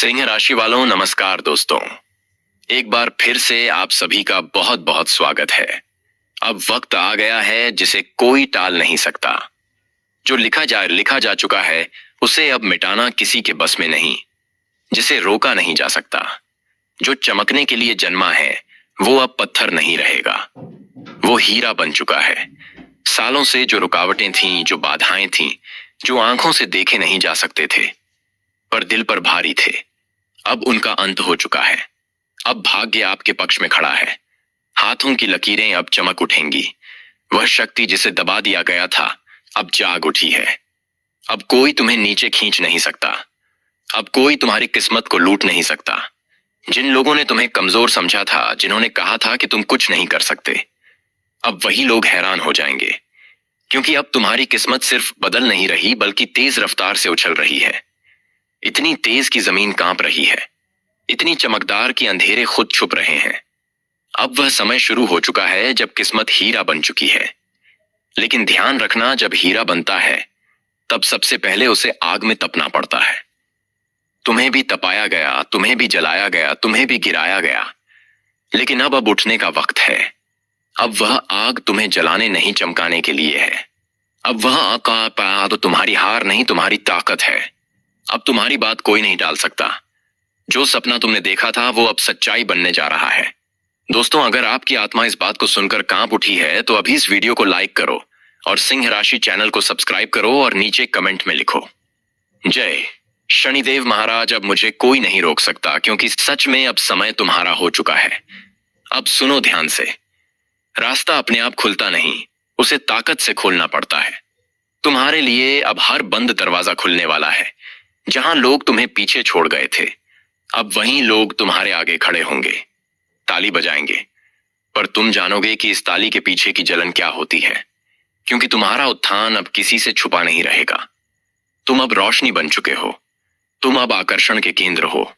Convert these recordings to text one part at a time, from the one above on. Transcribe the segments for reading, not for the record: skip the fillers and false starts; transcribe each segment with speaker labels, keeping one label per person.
Speaker 1: सिंह राशि वालों, नमस्कार दोस्तों। एक बार फिर से आप सभी का बहुत बहुत स्वागत है। अब वक्त आ गया है जिसे कोई टाल नहीं सकता। जो लिखा जा चुका है उसे अब मिटाना किसी के बस में नहीं, जिसे रोका नहीं जा सकता। जो चमकने के लिए जन्मा है वो अब पत्थर नहीं रहेगा, वो हीरा बन चुका है। सालों से जो रुकावटें थीं, जो बाधाएं थीं, जो आंखों से देखे नहीं जा सकते थे पर दिल पर भारी थे, अब उनका अंत हो चुका है। अब भाग्य आपके पक्ष में खड़ा है। हाथों की लकीरें अब चमक उठेंगी। वह शक्ति जिसे दबा दिया गया था अब जाग उठी है। अब कोई तुम्हें नीचे खींच नहीं सकता। अब कोई तुम्हारी किस्मत को लूट नहीं सकता। जिन लोगों ने तुम्हें कमजोर समझा था, जिन्होंने कहा था कि तुम कुछ नहीं कर सकते, अब वही लोग हैरान हो जाएंगे, क्योंकि अब तुम्हारी किस्मत सिर्फ बदल नहीं रही बल्कि तेज रफ्तार से उछल रही है। इतनी तेज की जमीन कांप रही है, इतनी चमकदार कि अंधेरे खुद छुप रहे हैं। अब वह समय शुरू हो चुका है जब किस्मत हीरा बन चुकी है। लेकिन ध्यान रखना, जब हीरा बनता है तब सबसे पहले उसे आग में तपना पड़ता है। तुम्हें भी तपाया गया, तुम्हें भी जलाया गया, तुम्हें भी गिराया गया, लेकिन अब उठने का वक्त है। अब वह आग तुम्हें जलाने नहीं, चमकाने के लिए है। अब वह आग तो तुम्हारी हार नहीं, तुम्हारी ताकत है। अब तुम्हारी बात कोई नहीं टाल सकता। जो सपना तुमने देखा था वो अब सच्चाई बनने जा रहा है। दोस्तों, अगर आपकी आत्मा इस बात को सुनकर कांप उठी है तो अभी इस वीडियो को लाइक करो और सिंह राशि चैनल को सब्सक्राइब करो और नीचे कमेंट में लिखो, जय शनिदेव महाराज, अब मुझे कोई नहीं रोक सकता, क्योंकि सच में अब समय तुम्हारा हो चुका है। अब सुनो ध्यान से। रास्ता अपने आप खुलता नहीं, उसे ताकत से खोलना पड़ता है। तुम्हारे लिए अब हर बंद दरवाजा खुलने वाला है। जहां लोग तुम्हें पीछे छोड़ गए थे, अब वहीं लोग तुम्हारे आगे खड़े होंगे, ताली बजाएंगे। पर तुम जानोगे कि इस ताली के पीछे की जलन क्या होती है, क्योंकि तुम्हारा उत्थान अब किसी से छुपा नहीं रहेगा। तुम अब रोशनी बन चुके हो। तुम अब आकर्षण के केंद्र हो।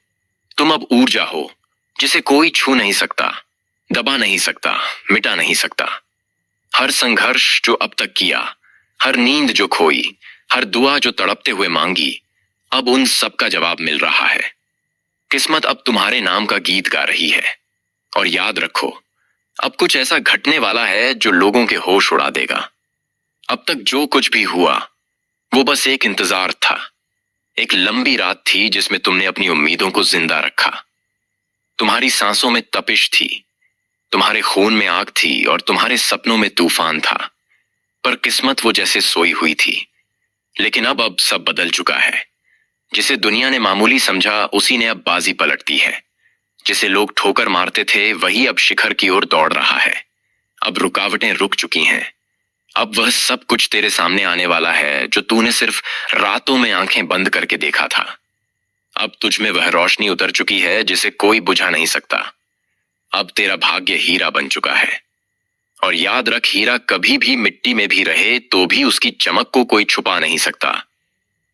Speaker 1: तुम अब ऊर्जा हो जिसे कोई छू नहीं सकता, दबा नहीं सकता, मिटा नहीं सकता। हर संघर्ष जो अब तक किया, हर नींद जो खोई, हर दुआ जो तड़पते हुए मांगी, अब उन सब का जवाब मिल रहा है। किस्मत अब तुम्हारे नाम का गीत गा रही है। और याद रखो, अब कुछ ऐसा घटने वाला है जो लोगों के होश उड़ा देगा। अब तक जो कुछ भी हुआ वो बस एक इंतजार था। एक लंबी रात थी जिसमें तुमने अपनी उम्मीदों को जिंदा रखा। तुम्हारी सांसों में तपिश थी, तुम्हारे खून में आग थी और तुम्हारे सपनों में तूफान था। पर किस्मत वो जैसे सोई हुई थी। लेकिन अब सब बदल चुका है। जिसे दुनिया ने मामूली समझा उसी ने अब बाजी पलट दी है। जिसे लोग ठोकर मारते थे वही अब शिखर की ओर दौड़ रहा है। अब रुकावटें रुक चुकी हैं। अब वह सब कुछ तेरे सामने आने वाला है जो तूने सिर्फ रातों में आंखें बंद करके देखा था। अब तुझ में वह रोशनी उतर चुकी है जिसे कोई बुझा नहीं सकता। अब तेरा भाग्य हीरा बन चुका है। और याद रख, हीरा कभी भी मिट्टी में भी रहे तो भी उसकी चमक को कोई छुपा नहीं सकता।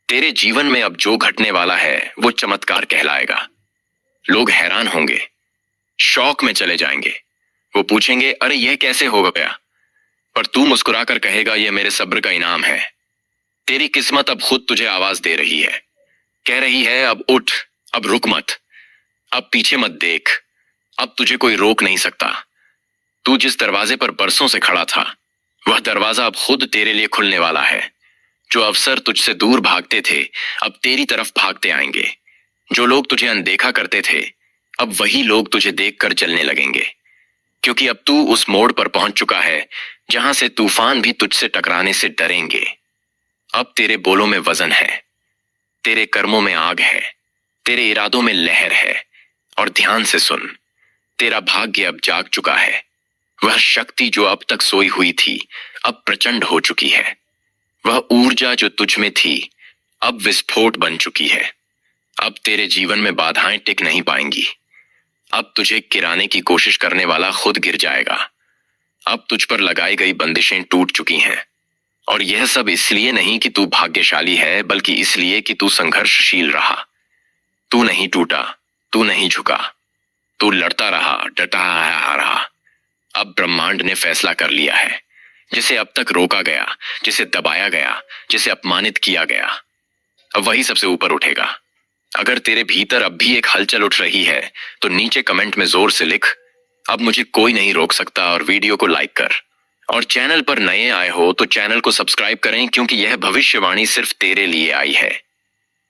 Speaker 1: तेरे जीवन में अब जो घटने वाला है वो चमत्कार कहलाएगा। लोग हैरान होंगे, शौक में चले जाएंगे। वो पूछेंगे, अरे यह कैसे हो गया? पर तू मुस्कुराकर कहेगा, यह मेरे सब्र का इनाम है। तेरी किस्मत अब खुद तुझे आवाज दे रही है, कह रही है, अब उठ, अब रुक मत, अब पीछे मत देख, अब तुझे कोई रोक नहीं सकता। तू जिस दरवाजे पर बरसों से खड़ा था वह दरवाजा अब खुद तेरे लिए खुलने वाला है। जो अवसर तुझसे दूर भागते थे अब तेरी तरफ भागते आएंगे। जो लोग तुझे अनदेखा करते थे अब वही लोग तुझे देखकर जलने लगेंगे, क्योंकि अब तू उस मोड़ पर पहुंच चुका है जहां से तूफान भी तुझसे टकराने से डरेंगे। अब तेरे बोलों में वजन है, तेरे कर्मों में आग है, तेरे इरादों में लहर है। और ध्यान से सुन, तेरा भाग्य अब जाग चुका है। वह शक्ति जो अब तक सोई हुई थी अब प्रचंड हो चुकी है। वह ऊर्जा जो तुझ में थी अब विस्फोट बन चुकी है। अब तेरे जीवन में बाधाएं टिक नहीं पाएंगी। अब तुझे गिराने की कोशिश करने वाला खुद गिर जाएगा। अब तुझ पर लगाई गई बंदिशें टूट चुकी हैं। और यह सब इसलिए नहीं कि तू भाग्यशाली है, बल्कि इसलिए कि तू संघर्षशील रहा। तू नहीं टूटा, तू नहीं झुका, तू लड़ता रहा, डटा रहा। अब ब्रह्मांड ने फैसला कर लिया है। जिसे अब तक रोका गया, जिसे दबाया गया, जिसे अपमानित किया गया, अब वही सबसे ऊपर उठेगा। अगर तेरे भीतर अब भी एक हलचल उठ रही है तो नीचे कमेंट में जोर से लिख, अब मुझे कोई नहीं रोक सकता, और वीडियो को लाइक कर। और चैनल पर नए आए हो तो चैनल को सब्सक्राइब करें, क्योंकि यह भविष्यवाणी सिर्फ तेरे लिए आई है।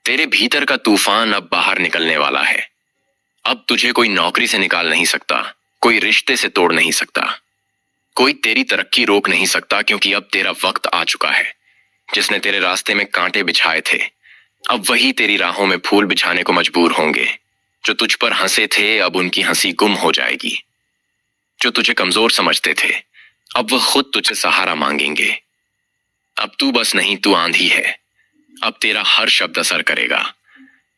Speaker 1: तेरे भीतर का तूफान अब बाहर निकलने वाला है। अब तुझे कोई नौकरी से निकाल नहीं सकता, कोई रिश्ते से तोड़ नहीं सकता, कोई तेरी तरक्की रोक नहीं सकता, क्योंकि अब तेरा वक्त आ चुका है। जिसने तेरे रास्ते में कांटे बिछाए थे, अब वही तेरी राहों में फूल बिछाने को मजबूर होंगे। जो तुझ पर हंसे थे, अब उनकी हंसी गुम हो जाएगी। जो तुझे कमजोर समझते थे, अब वह खुद तुझसे सहारा मांगेंगे। अब तू बस नहीं, तू आंधी है। अब तेरा हर शब्द असर करेगा,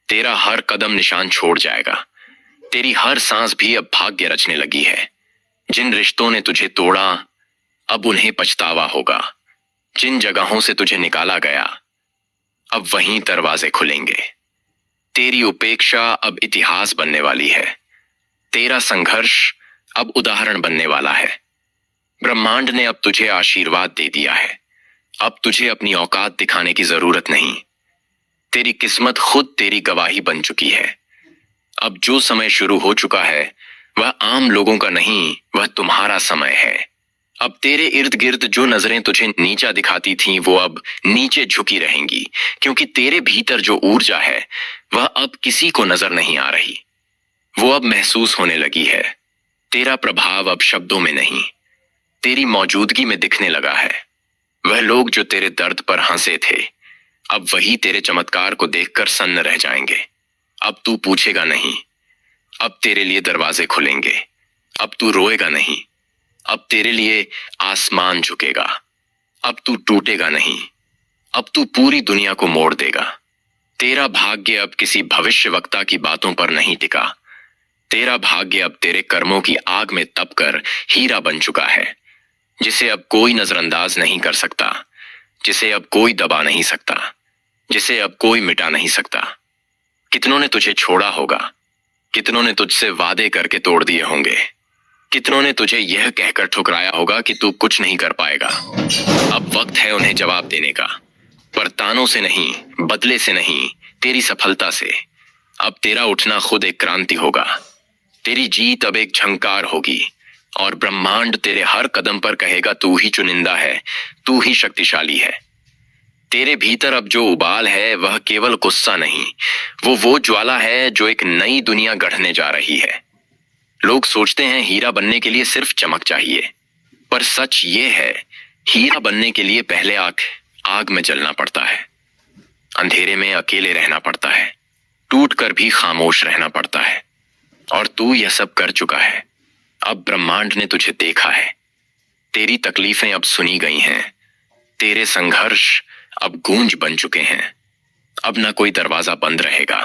Speaker 1: तेरा हर कदम निशान छोड़ जाएगा, तेरी हर सांस भी अब भाग्य रचने लगी है। जिन रिश्तों ने तुझे तोड़ा, अब उन्हें पछतावा होगा। जिन जगहों से तुझे निकाला गया, अब वहीं दरवाजे खुलेंगे। तेरी उपेक्षा अब इतिहास बनने वाली है। तेरा संघर्ष अब उदाहरण बनने वाला है। ब्रह्मांड ने अब तुझे आशीर्वाद दे दिया है। अब तुझे अपनी औकात दिखाने की जरूरत नहीं। तेरी किस्मत खुद तेरी गवाही बन चुकी है। अब जो समय शुरू हो चुका है वह आम लोगों का नहीं, वह तुम्हारा समय है। अब तेरे इर्द गिर्द जो नजरें तुझे नीचा दिखाती थीं, वो अब नीचे झुकी रहेंगी, क्योंकि तेरे भीतर जो ऊर्जा है वह अब किसी को नजर नहीं आ रही। वो अब महसूस होने लगी है। तेरा प्रभाव अब शब्दों में नहीं, तेरी मौजूदगी में दिखने लगा है। वह लोग जो तेरे दर्द पर हंसे थे, अब वही तेरे चमत्कार को देखकर सन्न रह जाएंगे। अब तू पूछेगा नहीं, अब तेरे लिए दरवाजे खुलेंगे। अब तू रोएगा नहीं, अब तेरे लिए आसमान झुकेगा। अब तू टूटेगा नहीं, अब तू पूरी दुनिया को मोड़ देगा। तेरा भाग्य अब किसी भविष्यवक्ता की बातों पर नहीं टिका। तेरा भाग्य अब तेरे कर्मों की आग में तपकर हीरा बन चुका है, जिसे अब कोई नजरअंदाज नहीं कर सकता, जिसे अब कोई दबा नहीं सकता, जिसे अब कोई मिटा नहीं सकता। कितनों ने तुझे छोड़ा होगा, कितनों ने तुझसे वादे करके तोड़ दिए होंगे, कितनों ने तुझे यह कहकर ठुकराया होगा कि तू कुछ नहीं कर पाएगा। अब वक्त है उन्हें जवाब देने का, पर तानों से नहीं, बदले से नहीं, तेरी सफलता से। अब तेरा उठना खुद एक क्रांति होगा। तेरी जीत अब एक झंकार होगी, और ब्रह्मांड तेरे हर कदम पर कहेगा, तू ही चुनिंदा है, तू ही शक्तिशाली है। तेरे भीतर अब जो उबाल है वह केवल गुस्सा नहीं, वो ज्वाला है जो एक नई दुनिया गढ़ने जा रही है। लोग सोचते हैं हीरा बनने के लिए सिर्फ चमक चाहिए, पर सच ये है, हीरा बनने के लिए पहले आग में जलना पड़ता है, अंधेरे में अकेले रहना पड़ता है, टूट कर भी खामोश रहना पड़ता है। और तू यह सब कर चुका है। अब ब्रह्मांड ने तुझे देखा है। तेरी तकलीफें अब सुनी गई हैं। तेरे संघर्ष अब गूंज बन चुके हैं। अब ना कोई दरवाजा बंद रहेगा,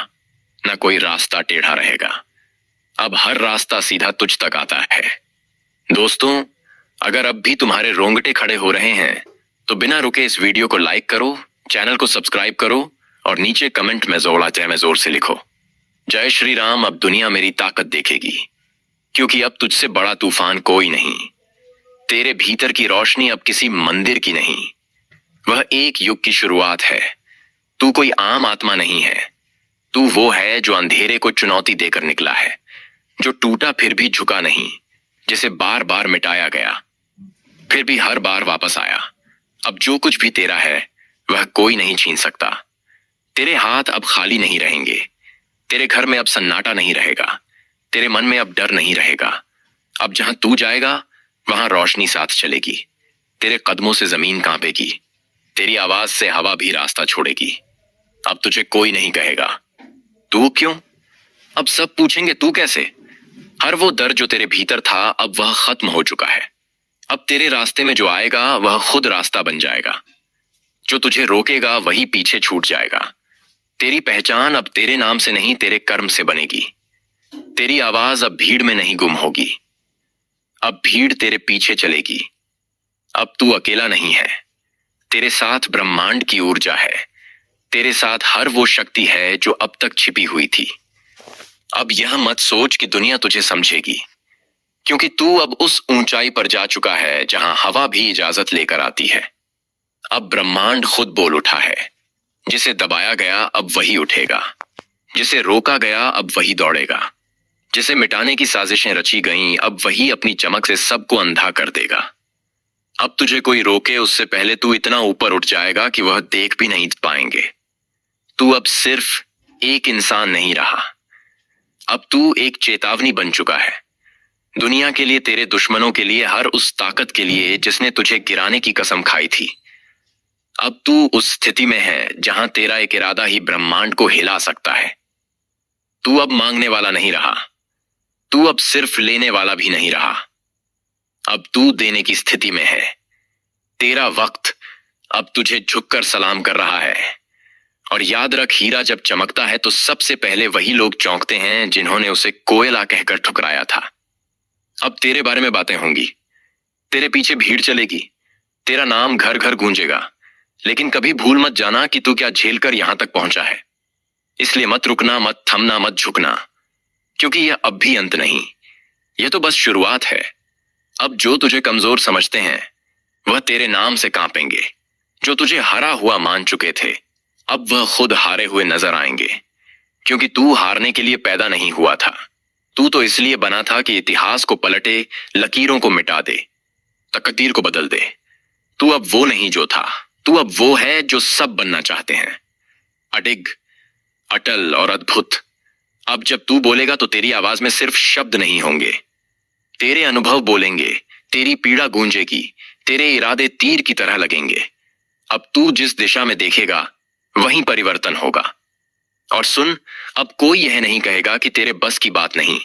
Speaker 1: ना कोई रास्ता टेढ़ा रहेगा। अब हर रास्ता सीधा तुझ तक आता है। दोस्तों, अगर अब भी तुम्हारे रोंगटे खड़े हो रहे हैं तो बिना रुके इस वीडियो को लाइक करो, चैनल को सब्सक्राइब करो, और नीचे कमेंट में जोड़ा जय में जोर से लिखो, जय श्री राम। अब दुनिया मेरी ताकत देखेगी, क्योंकि अब तुझसे बड़ा तूफान कोई नहीं। तेरे भीतर की रोशनी अब किसी मंदिर की नहीं, वह एक युग की शुरुआत है। तू कोई आम आत्मा नहीं है, तू वो है जो अंधेरे को चुनौती देकर निकला है, जो टूटा फिर भी झुका नहीं, जिसे बार बार मिटाया गया फिर भी हर बार वापस आया। अब जो कुछ भी तेरा है वह कोई नहीं छीन सकता। तेरे हाथ अब खाली नहीं रहेंगे, तेरे घर में अब सन्नाटा नहीं रहेगा, तेरे मन में अब डर नहीं रहेगा। अब जहां तू जाएगा वहां रोशनी साथ चलेगी। तेरे कदमों से जमीन कांपेगी, तेरी आवाज से हवा भी रास्ता छोड़ेगी। अब तुझे कोई नहीं कहेगा तू क्यों, अब सब पूछेंगे तू कैसे। हर वो डर जो तेरे भीतर था अब वह खत्म हो चुका है। अब तेरे रास्ते में जो आएगा वह खुद रास्ता बन जाएगा। जो तुझे रोकेगा वही पीछे छूट जाएगा। तेरी पहचान अब तेरे नाम से नहीं, तेरे कर्म से बनेगी। तेरी आवाज अब भीड़ में नहीं गुम होगी, अब भीड़ तेरे पीछे चलेगी। अब तू अकेला नहीं है, तेरे साथ ब्रह्मांड की ऊर्जा है, तेरे साथ हर वो शक्ति है जो अब तक छिपी हुई थी। अब यह मत सोच कि दुनिया तुझे समझेगी, क्योंकि तू अब उस ऊंचाई पर जा चुका है जहां हवा भी इजाजत लेकर आती है। अब ब्रह्मांड खुद बोल उठा है, जिसे दबाया गया अब वही उठेगा, जिसे रोका गया अब वही दौड़ेगा। जिसे मिटाने की साजिशें रची गईं अब वही अपनी चमक से सबको अंधा कर देगा। अब तुझे कोई रोके उससे पहले तू इतना ऊपर उठ जाएगा कि वह देख भी नहीं पाएंगे। तू अब सिर्फ एक इंसान नहीं रहा, अब तू एक चेतावनी बन चुका है। दुनिया के लिए, तेरे दुश्मनों के लिए, हर उस ताकत के लिए जिसने तुझे गिराने की कसम खाई थी। अब तू उस स्थिति में है जहां तेरा एक इरादा ही ब्रह्मांड को हिला सकता है। तू अब मांगने वाला नहीं रहा, तू अब सिर्फ लेने वाला भी नहीं रहा, अब तू देने की स्थिति में है। तेरा वक्त अब तुझे झुककर सलाम कर रहा है। और याद रख, हीरा जब चमकता है तो सबसे पहले वही लोग चौंकते हैं जिन्होंने उसे कोयला कहकर ठुकराया था। अब तेरे बारे में बातें होंगी, तेरे पीछे भीड़ चलेगी, तेरा नाम घर घर गूंजेगा, लेकिन कभी भूल मत जाना कि तू क्या झेलकर यहां तक पहुंचा है। इसलिए मत रुकना, मत थमना, मत झुकना, क्योंकि यह अब भी अंत नहीं, यह तो बस शुरुआत है। अब जो तुझे कमजोर समझते हैं वह तेरे नाम से कांपेंगे। जो तुझे हारा हुआ मान चुके थे अब वह खुद हारे हुए नजर आएंगे, क्योंकि तू हारने के लिए पैदा नहीं हुआ था। तू तो इसलिए बना था कि इतिहास को पलटे, लकीरों को मिटा दे, तकदीर को बदल दे। तू अब वो नहीं जो था, तू अब वो है जो सब बनना चाहते हैं। अडिग, अटल और अद्भुत। अब जब तू बोलेगा तो तेरी आवाज में सिर्फ शब्द नहीं होंगे, तेरे अनुभव बोलेंगे, तेरी पीड़ा गूंजेगी, तेरे इरादे तीर की तरह लगेंगे। अब तू जिस दिशा में देखेगा वहीं परिवर्तन होगा। और सुन, अब कोई यह नहीं कहेगा कि तेरे बस की बात नहीं।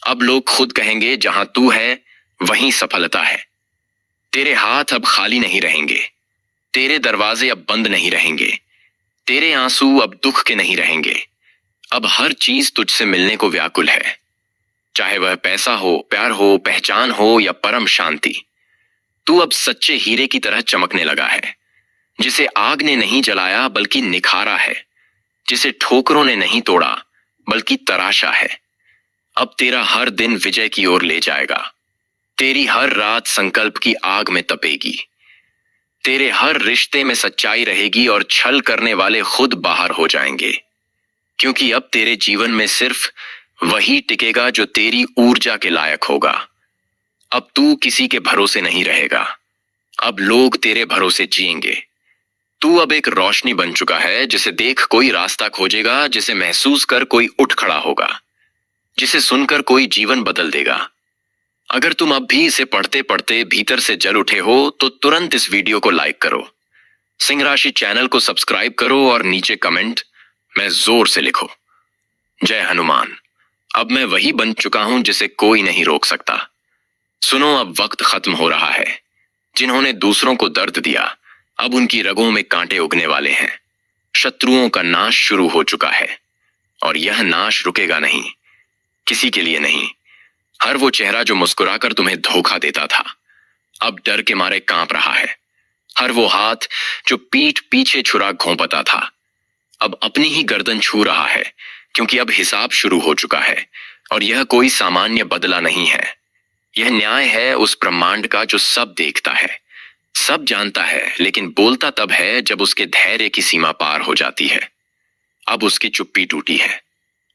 Speaker 1: अब लोग खुद कहेंगे जहां तू है वहीं सफलता है। तेरे हाथ अब खाली नहीं रहेंगे, तेरे दरवाजे अब बंद नहीं रहेंगे, तेरे आंसू अब दुख के नहीं रहेंगे। अब हर चीज तुझसे मिलने को व्याकुल है, चाहे वह पैसा हो, प्यार हो, पहचान हो या परम शांति। तू अब सच्चे हीरे की तरह चमकने लगा है, जिसे आग ने नहीं जलाया बल्कि निखारा है, जिसे ठोकरों ने नहीं तोड़ा बल्कि तराशा है। अब तेरा हर दिन विजय की ओर ले जाएगा, तेरी हर रात संकल्प की आग में तपेगी, तेरे हर रिश्ते में सच्चाई रहेगी और छल करने वाले खुद बाहर हो जाएंगे। क्योंकि अब तेरे जीवन में सिर्फ वही टिकेगा जो तेरी ऊर्जा के लायक होगा। अब तू किसी के भरोसे नहीं रहेगा, अब लोग तेरे भरोसे जिएंगे। तू अब एक रोशनी बन चुका है, जिसे देख कोई रास्ता खोजेगा, जिसे महसूस कर कोई उठ खड़ा होगा, जिसे सुनकर कोई जीवन बदल देगा। अगर तुम अब भी इसे पढ़ते पढ़ते भीतर से जल उठे हो तो तुरंत इस वीडियो को लाइक करो, सिंह राशि चैनल को सब्सक्राइब करो और नीचे कमेंट में जोर से लिखो, जय हनुमान। अब मैं वही बन चुका हूं जिसे कोई नहीं रोक सकता। सुनो, अब वक्त खत्म हो रहा है। जिन्होंने दूसरों को दर्द दिया अब उनकी रगों में कांटे उगने वाले हैं। शत्रुओं का नाश शुरू हो चुका है और यह नाश रुकेगा नहीं, किसी के लिए नहीं। हर वो चेहरा जो मुस्कुराकर तुम्हें धोखा देता था अब डर के मारे कांप रहा है। हर वो हाथ जो पीठ पीछे छुरा घोंपता था अब अपनी ही गर्दन छू रहा है, क्योंकि अब हिसाब शुरू हो चुका है। और यह कोई सामान्य बदला नहीं है, यह न्याय है उस ब्रह्मांड का जो सब देखता है, सब जानता है, लेकिन बोलता तब है जब उसके धैर्य की सीमा पार हो जाती है। अब उसकी चुप्पी टूटी है,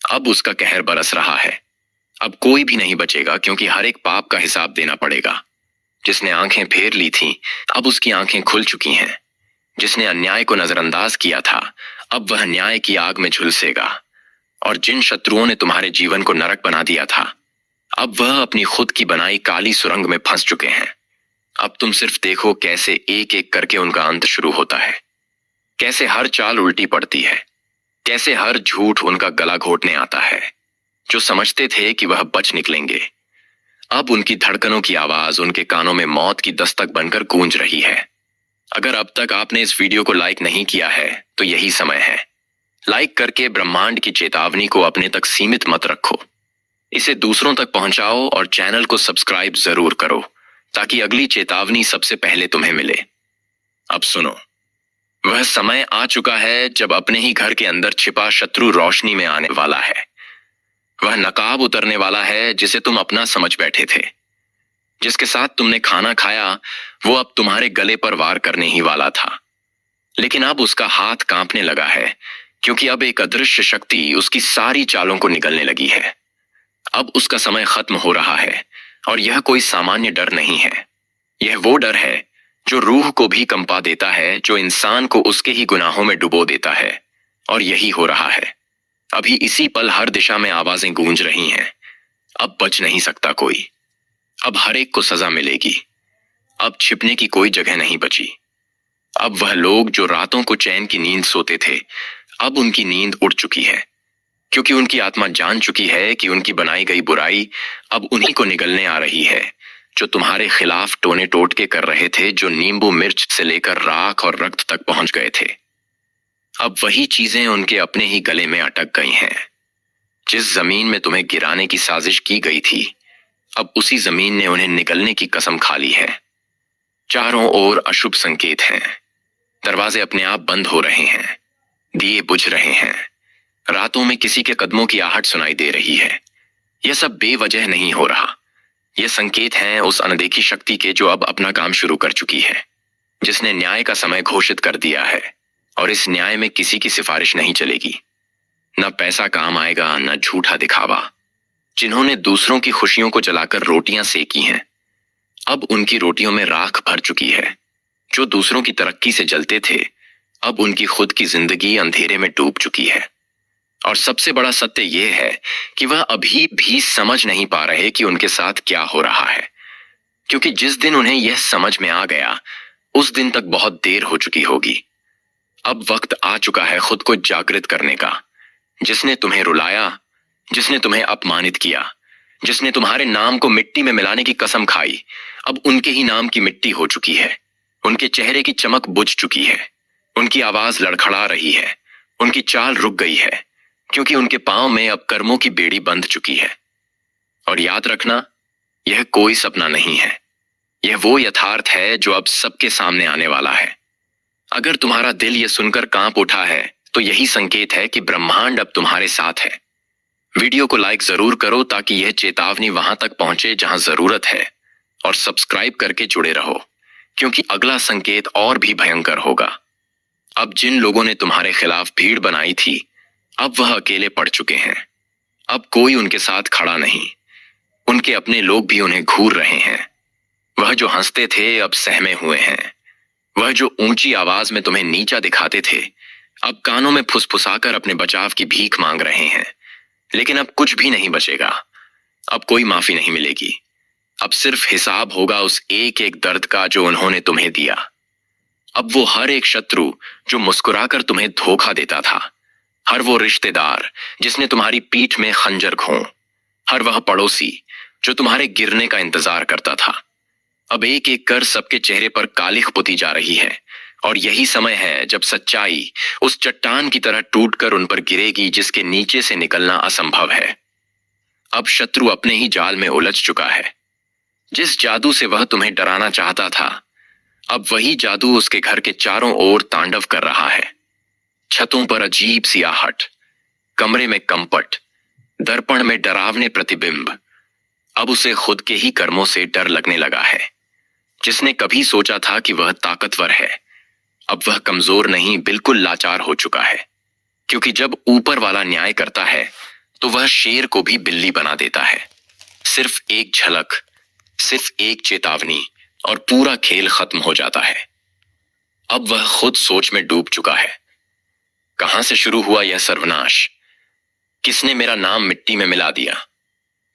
Speaker 1: अब उसका कहर बरस रहा है। अब कोई भी नहीं बचेगा, क्योंकि हर एक पाप का हिसाब देना पड़ेगा। जिसने आंखें फेर ली थीं अब उसकी आंखें खुल चुकी हैं। जिसने अन्याय को नजरअंदाज किया था अब वह न्याय की आग में झुलसेगा। और जिन शत्रुओं ने तुम्हारे जीवन को नरक बना दिया था अब वह अपनी खुद की बनाई काली सुरंग में फंस चुके हैं। अब तुम सिर्फ देखो कैसे एक एक करके उनका अंत शुरू होता है, कैसे हर चाल उल्टी पड़ती है, कैसे हर झूठ उनका गला घोटने आता है। जो समझते थे कि वह बच निकलेंगे अब उनकी धड़कनों की आवाज उनके कानों में मौत की दस्तक बनकर गूंज रही है। अगर अब तक आपने इस वीडियो को लाइक नहीं किया है तो यही समय है। लाइक करके ब्रह्मांड की चेतावनी को अपने तक सीमित मत रखो, इसे दूसरों तक पहुंचाओ और चैनल को सब्सक्राइब जरूर करो, ताकि अगली चेतावनी सबसे पहले तुम्हें मिले। अब सुनो, वह समय आ चुका है जब अपने ही घर के अंदर छिपा शत्रु रोशनी में आने वाला है। वह नकाब उतरने वाला है जिसे तुम अपना समझ बैठे थे। जिसके साथ तुमने खाना खाया वो अब तुम्हारे गले पर वार करने ही वाला था, लेकिन अब उसका हाथ कांपने लगा है, क्योंकि अब एक अदृश्य शक्ति उसकी सारी चालों को निगलने लगी है। अब उसका समय खत्म हो रहा है और यह कोई सामान्य डर नहीं है। यह वो डर है जो रूह को भी कंपा देता है, जो इंसान को उसके ही गुनाहों में डुबो देता है। और यही हो रहा है। अभी इसी पल हर दिशा में आवाजें गूंज रही हैं। अब बच नहीं सकता कोई। अब हर एक को सजा मिलेगी। अब छिपने की कोई जगह नहीं बची। अब वह लोग जो रातों को चैन की नींद सोते थे, अब उनकी नींद उड़ चुकी है, क्योंकि उनकी आत्मा जान चुकी है कि उनकी बनाई गई बुराई अब उन्हीं को निगलने आ रही है, जो तुम्हारे खिलाफ टोने टोटके कर रहे थे, जो नींबू मिर्च से लेकर राख और रक्त तक पहुंच गए थे। अब वही चीजें उनके अपने ही गले में अटक गई हैं। जिस जमीन में तुम्हें गिराने की साजिश की गई थी, अब उसी जमीन ने उन्हें निगलने की कसम खा ली है। चारों ओर अशुभ संकेत हैं। दरवाजे अपने आप बंद हो रहे हैं, दिए बुझ रहे हैं, रातों में किसी के कदमों की आहट सुनाई दे रही है। यह सब बेवजह नहीं हो रहा। यह संकेत हैं उस अनदेखी शक्ति के, जो अब अपना काम शुरू कर चुकी है, जिसने न्याय का समय घोषित कर दिया है। और इस न्याय में किसी की सिफारिश नहीं चलेगी। न पैसा काम आएगा, न झूठा दिखावा। जिन्होंने दूसरों की खुशियों को जलाकर रोटियां सेकी हैं, अब उनकी रोटियों में राख भर चुकी है। जो दूसरों की तरक्की से जलते थे, अब उनकी खुद की जिंदगी अंधेरे में डूब चुकी है। और सबसे बड़ा सत्य यह है कि वह अभी भी समझ नहीं पा रहे कि उनके साथ क्या हो रहा है, क्योंकि जिस दिन उन्हें यह समझ में आ गया, उस दिन तक बहुत देर हो चुकी होगी। अब वक्त आ चुका है खुद को जागृत करने का। जिसने तुम्हें रुलाया, जिसने तुम्हें अपमानित किया, जिसने तुम्हारे नाम को मिट्टी में मिलाने की कसम खाई, अब उनके ही नाम की मिट्टी हो चुकी है। उनके चेहरे की चमक बुझ चुकी है। उनकी आवाज लड़खड़ा रही है। उनकी चाल रुक गई है, क्योंकि उनके पांव में अब कर्मों की बेड़ी बंध चुकी है। और याद रखना, यह कोई सपना नहीं है। यह वो यथार्थ है जो अब सबके सामने आने वाला है। अगर तुम्हारा दिल यह सुनकर कांप उठा है, तो यही संकेत है कि ब्रह्मांड अब तुम्हारे साथ है। वीडियो को लाइक जरूर करो ताकि यह चेतावनी वहां तक पहुंचे जहां जरूरत है, और सब्सक्राइब करके जुड़े रहो, क्योंकि अगला संकेत और भी भयंकर होगा। अब जिन लोगों ने तुम्हारे खिलाफ भीड़ बनाई थी, अब वह अकेले पड़ चुके हैं। अब कोई उनके साथ खड़ा नहीं। उनके अपने लोग भी उन्हें घूर रहे हैं। वह जो हंसते थे अब सहमे हुए हैं। वह जो ऊंची आवाज में तुम्हें नीचा दिखाते थे, अब कानों में फुसफुसाकर अपने बचाव की भीख मांग रहे हैं। लेकिन अब कुछ भी नहीं बचेगा। अब कोई माफी नहीं मिलेगी। अब सिर्फ हिसाब होगा उस एक एक दर्द का जो उन्होंने तुम्हें दिया। अब वो हर एक शत्रु जो मुस्कुराकर तुम्हें धोखा देता था, हर वो रिश्तेदार जिसने तुम्हारी पीठ में खंजर घों, हर वह पड़ोसी जो तुम्हारे गिरने का इंतजार करता था, अब एक एक कर सबके चेहरे पर कालिख पुती जा रही है। और यही समय है जब सच्चाई उस चट्टान की तरह टूटकर उन पर गिरेगी, जिसके नीचे से निकलना असंभव है। अब शत्रु अपने ही जाल में उलझ चुका है। जिस जादू से वह तुम्हें डराना चाहता था, अब वही जादू उसके घर के चारों ओर तांडव कर रहा है। छतों पर अजीब सी आहट, कमरे में कंपट, दर्पण में डरावने प्रतिबिंब। अब उसे खुद के ही कर्मों से डर लगने लगा है। जिसने कभी सोचा था कि वह ताकतवर है, अब वह कमजोर नहीं, बिल्कुल लाचार हो चुका है। क्योंकि जब ऊपर वाला न्याय करता है, तो वह शेर को भी बिल्ली बना देता है। सिर्फ एक झलक, सिर्फ एक चेतावनी, और पूरा खेल खत्म हो जाता है। अब वह खुद सोच में डूब चुका है। कहां से शुरू हुआ यह सर्वनाश? किसने मेरा नाम मिट्टी में मिला दिया?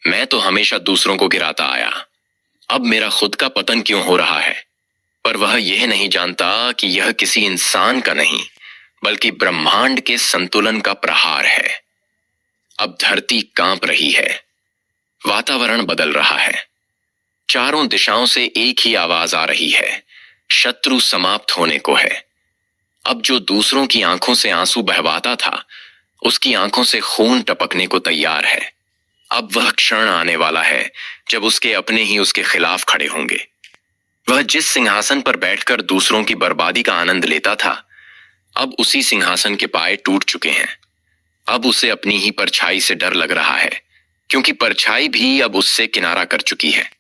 Speaker 1: मैं तो हमेशा दूसरों को गिराता आया। अब मेरा खुद का पतन क्यों हो रहा है? पर वह यह नहीं जानता कि यह किसी इंसान का नहीं, बल्कि ब्रह्मांड के संतुलन का प्रहार है। अब धरती कांप रही है। वातावरण बदल रहा है। चारों दिशाओं से एक ही आवाज आ रही है, शत्रु समाप्त होने को है। अब जो दूसरों की आंखों से आंसू बहवाता था, उसकी आंखों से खून टपकने को तैयार है। अब वह क्षण आने वाला है जब उसके अपने ही उसके खिलाफ खड़े होंगे। वह जिस सिंहासन पर बैठकर दूसरों की बर्बादी का आनंद लेता था, अब उसी सिंहासन के पाए टूट चुके हैं। अब उसे अपनी ही परछाई से डर लग रहा है, क्योंकि परछाई भी अब उससे किनारा कर चुकी है।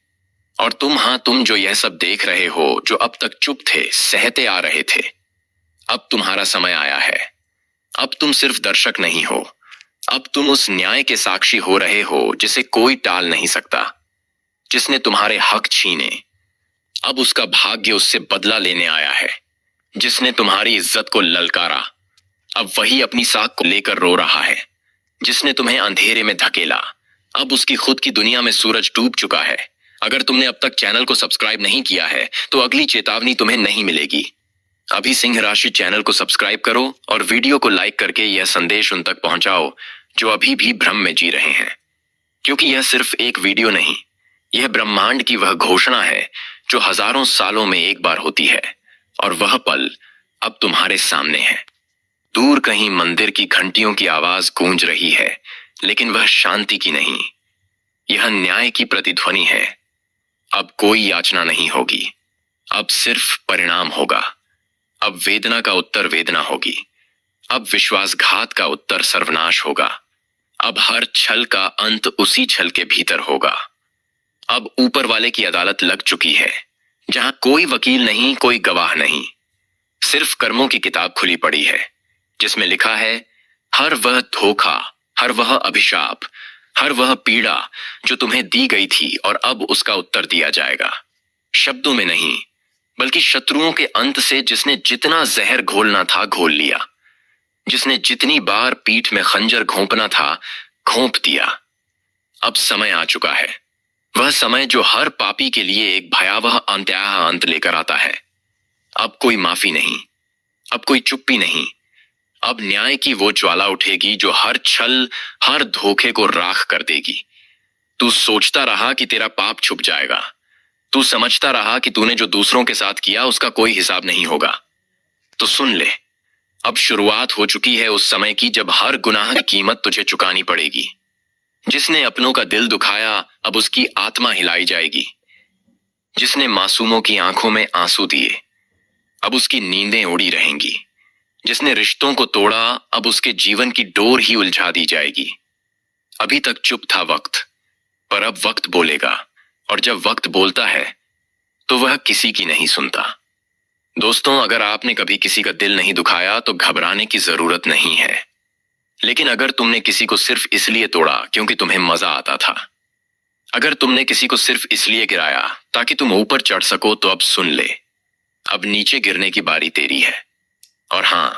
Speaker 1: और तुम जो यह सब देख रहे हो, जो अब तक चुप थे, सहते आ रहे थे, अब तुम्हारा समय आया है। अब तुम सिर्फ दर्शक नहीं हो, अब तुम उस न्याय के साक्षी हो रहे हो जिसे कोई टाल नहीं सकता, जिसने तुम्हारे हक छीने, अब उसका भाग्य उससे बदला लेने आया है। जिसने तुम्हारी इज्जत को ललकारा, अब वही अपनी साख को लेकर रो रहा है। जिसने तुम्हें अंधेरे में धकेला, अब उसकी खुद की दुनिया में सूरज डूब चुका है। अगर तुमने अब तक चैनल को सब्सक्राइब नहीं किया है तो अगली चेतावनी तुम्हें नहीं मिलेगी। अभी सिंह राशि चैनल को सब्सक्राइब करो और वीडियो को लाइक करके यह संदेश उन तक पहुंचाओ जो अभी भी भ्रम में जी रहे हैं, क्योंकि यह सिर्फ एक वीडियो नहीं, यह ब्रह्मांड की वह घोषणा है जो हजारों सालों में एक बार होती है, और वह पल अब तुम्हारे सामने है। दूर कहीं मंदिर की घंटियों की आवाज गूंज रही है, लेकिन वह शांति की नहीं, यह न्याय की प्रतिध्वनि है। अब कोई याचना नहीं होगी, अब सिर्फ परिणाम होगा। अब वेदना का उत्तर वेदना होगी, अब विश्वासघात का उत्तर सर्वनाश होगा। अब हर छल का अंत उसी छल के भीतर होगा। अब ऊपर वाले की अदालत लग चुकी है, जहां कोई वकील नहीं, कोई गवाह नहीं, सिर्फ कर्मों की किताब खुली पड़ी है, जिसमें लिखा है हर वह धोखा, हर वह अभिशाप, हर वह पीड़ा जो तुम्हें दी गई थी और अब उसका उत्तर दिया जाएगा। शब्दों में नहीं, बल्कि शत्रुओं के अंत से, जिसने जितना जहर घोलना था घोल लिया, जिसने जितनी बार पीठ में खंजर घोंपना था घोंप दिया। अब समय आ चुका है, वह समय जो हर पापी के लिए एक भयावह अंत्याह अंत लेकर आता है। अब कोई माफी नहीं, अब कोई चुप्पी नहीं, अब न्याय की वो ज्वाला उठेगी जो हर छल, हर धोखे को राख कर देगी। तू सोचता रहा कि तेरा पाप छुप जाएगा, तू समझता रहा कि तूने जो दूसरों के साथ किया उसका कोई हिसाब नहीं होगा। तो सुन ले, अब शुरुआत हो चुकी है उस समय की जब हर गुनाह की कीमत तुझे चुकानी पड़ेगी। जिसने अपनों का दिल दुखाया, अब उसकी आत्मा हिलाई जाएगी। जिसने मासूमों की आंखों में आंसू दिए, अब उसकी नींदें उड़ी रहेंगी। जिसने रिश्तों को तोड़ा, अब उसके जीवन की डोर ही उलझा दी जाएगी। अभी तक चुप था वक्त, पर अब वक्त बोलेगा, और जब वक्त बोलता है तो वह किसी की नहीं सुनता। दोस्तों, अगर आपने कभी किसी का दिल नहीं दुखाया तो घबराने की जरूरत नहीं है, लेकिन अगर तुमने किसी को सिर्फ इसलिए तोड़ा क्योंकि तुम्हें मजा आता था, अगर तुमने किसी को सिर्फ इसलिए गिराया ताकि तुम ऊपर चढ़ सको, तो अब सुन ले, अब नीचे गिरने की बारी तेरी है। और हां,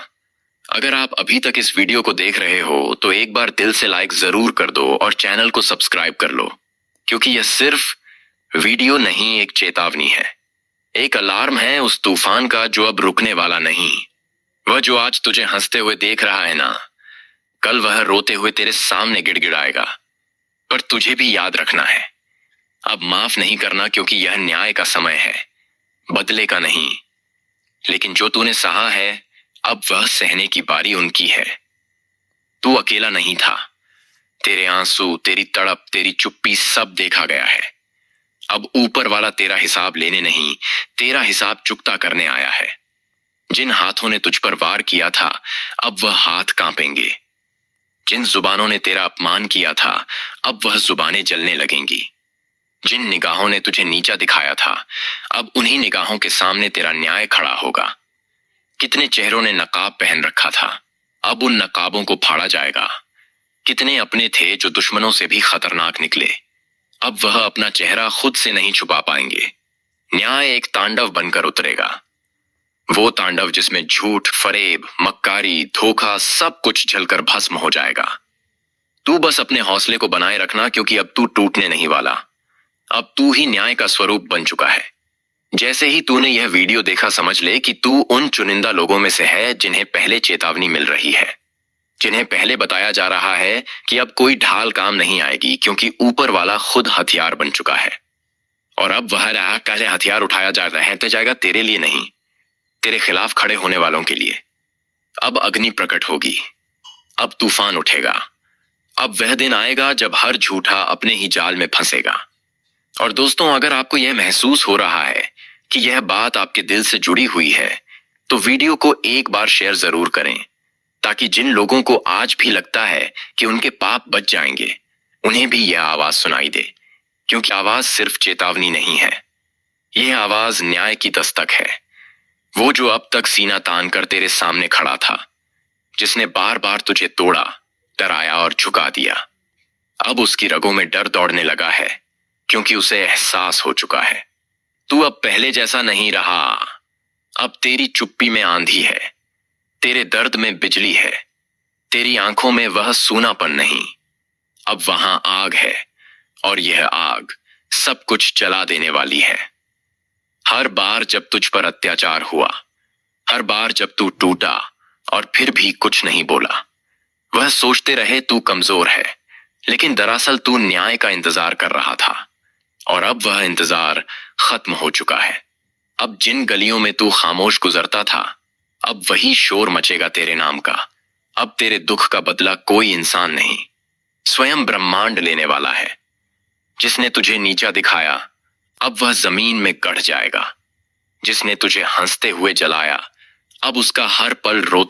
Speaker 1: अगर आप अभी तक इस वीडियो को देख रहे हो तो एक बार दिल से लाइक जरूर कर दो और चैनल को सब्सक्राइब कर लो, क्योंकि यह सिर्फ वीडियो नहीं, एक चेतावनी है, एक अलार्म है उस तूफान का जो अब रुकने वाला नहीं। वह जो आज तुझे हंसते हुए देख रहा है ना, कल वह रोते हुए तेरे सामने गिड़गिड़ाएगा। पर तुझे भी याद रखना है, अब माफ नहीं करना, क्योंकि यह न्याय का समय है, बदले का नहीं। लेकिन जो तूने सहा है, अब वह सहने की बारी उनकी है। तू अकेला नहीं था, तेरे आंसू, तेरी तड़प, तेरी चुप्पी सब देखा गया है। अब ऊपर वाला तेरा हिसाब लेने नहीं, तेरा हिसाब चुकता करने आया है। जिन हाथों ने तुझ पर वार किया था, अब वह हाथ कांपेंगे। जिन जुबानों ने तेरा अपमान किया था, अब वह जुबानें जलने लगेंगी। जिन निगाहों ने तुझे नीचा दिखाया था, अब उन्हीं निगाहों के सामने तेरा न्याय खड़ा होगा। कितने चेहरों ने नकाब पहन रखा था, अब उन नकाबों को फाड़ा जाएगा। कितने अपने थे जो दुश्मनों से भी खतरनाक निकले, अब वह अपना चेहरा खुद से नहीं छुपा पाएंगे। न्याय एक तांडव बनकर उतरेगा, वो तांडव जिसमें झूठ, फरेब, मक्कारी, धोखा सब कुछ जलकर भस्म हो जाएगा। तू बस अपने हौसले को बनाए रखना, क्योंकि अब तू टूटने नहीं वाला। अब तू ही न्याय का स्वरूप बन चुका है। जैसे ही तूने यह वीडियो देखा, समझ ले कि तू उन चुनिंदा लोगों में से है जिन्हें पहले चेतावनी मिल रही है, जिन्हें पहले बताया जा रहा है कि अब कोई ढाल काम नहीं आएगी, क्योंकि ऊपर वाला खुद हथियार बन चुका है। और अब वह रहा काले हथियार उठाया जा रहते जाएगा, तेरे लिए नहीं, तेरे खिलाफ खड़े होने वालों के लिए। अब अग्नि प्रकट होगी, अब तूफान उठेगा, अब वह दिन आएगा जब हर झूठा अपने ही जाल में फंसेगा। और दोस्तों, अगर आपको यह महसूस हो रहा है कि यह बात आपके दिल से जुड़ी हुई है, तो वीडियो को एक बार शेयर जरूर करें, ताकि जिन लोगों को आज भी लगता है कि उनके पाप बच जाएंगे, उन्हें भी यह आवाज सुनाई दे। क्योंकि आवाज सिर्फ चेतावनी नहीं है, यह आवाज न्याय की दस्तक है। वो जो अब तक सीना तान कर तेरे सामने खड़ा था, जिसने बार बार तुझे तोड़ा, डराया और झुका दिया। अब उसकी रगों में डर दौड़ने लगा है, क्योंकि उसे एहसास हो चुका है तू अब पहले जैसा नहीं रहा। अब तेरी चुप्पी में आंधी है, तेरे दर्द में बिजली है, तेरी आंखों में वह सूनापन नहीं। अब वहां आग है, और यह आग सब कुछ जला देने वाली है। हर बार जब तुझ पर अत्याचार हुआ, हर बार जब तू टूटा और फिर भी कुछ नहीं बोला, वह सोचते रहे तू कमजोर है, लेकिन दरअसल तू न्याय का इंतजार कर रहा था। और अब वह इंतजार खत्म हो चुका है। अब जिन गलियों में तू खामोश गुजरता था, अब वही शोर मचेगा तेरे नाम का। अब तेरे दुख का बदला कोई इंसान नहीं, स्वयं ब्रह्मांड लेने वाला है। जिसने तुझे नीचा दिखाया, अब वह जमीन में गड़ जाएगा। जिसने तुझे हंसते हुए जलाया, अब उसका हर पल रोते